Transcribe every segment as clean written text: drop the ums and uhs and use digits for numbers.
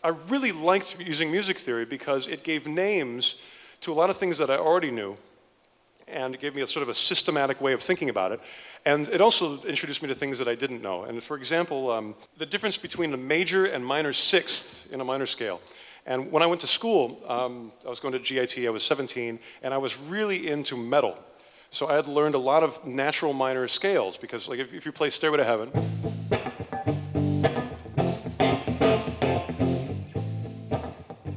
I really liked using music theory because it gave names to a lot of things that I already knew, and it gave me a sort of a systematic way of thinking about it. And it also introduced me to things that I didn't know. And for example, the difference between a major and minor sixth in a minor scale. And when I went to school, I was going to GIT, I was 17, and I was really into metal. So I had learned a lot of natural minor scales, because like if you play Stairway to Heaven,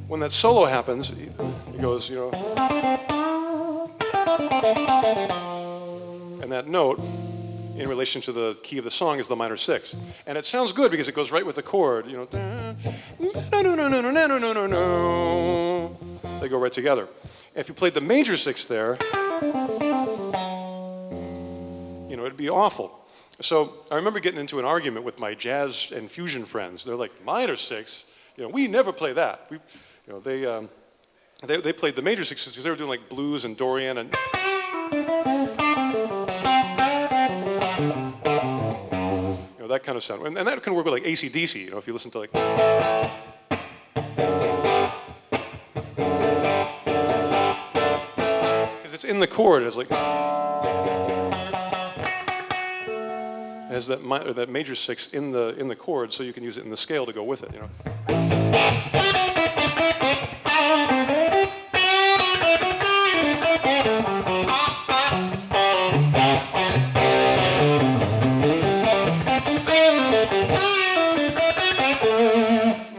when that solo happens, it goes, you know, and that note in relation to the key of the song is the minor sixth. And it sounds good because it goes right with the chord, you know. They go right together. If you played the major sixth there, you know, it'd be awful. So I remember getting into an argument with my jazz and fusion friends. They're like, minor sixth? You know, we never play that. You know, they played the major sixths because they were doing like blues and Dorian and that kind of sound. And that can work with like AC/DC, you know, if you listen to like, because it's in the chord, it's like, it has that major sixth in the chord, so you can use it in the scale to go with it, you know.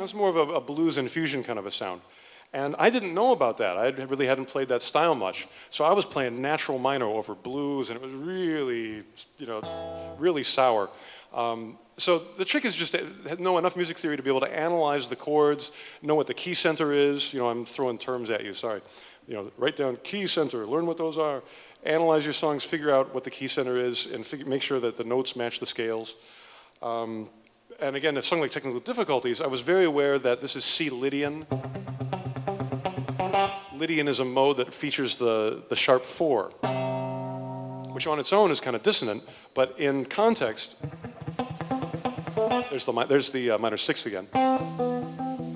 It's more of a blues and fusion kind of a sound. And I didn't know about that. I really hadn't played that style much. So I was playing natural minor over blues, and it was really, you know, really sour. So the trick is just to know enough music theory to be able to analyze the chords, know what the key center is. You know, I'm throwing terms at you, sorry. You know, write down key center, learn what those are. Analyze your songs, figure out what the key center is, and make sure that the notes match the scales. And again, a song like Technical Difficulties, I was very aware that this is C Lydian. Lydian is a mode that features the sharp 4, which on its own is kind of dissonant, but in context, there's the minor sixth again.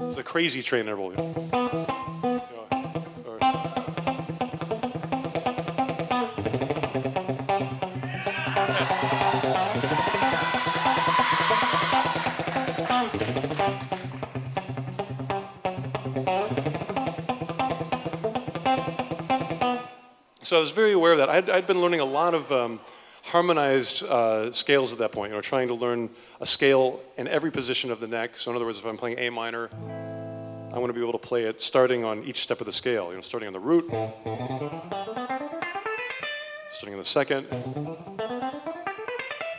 It's the crazy train interval. You know. So I was very aware of that. I'd been learning a lot of harmonized scales at that point, you know, trying to learn a scale in every position of the neck. So in other words, if I'm playing A minor, I want to be able to play it starting on each step of the scale, you know, starting on the root, starting on the second.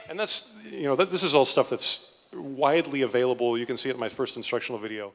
And that's, you know, this is all stuff that's widely available. You can see it in my first instructional video.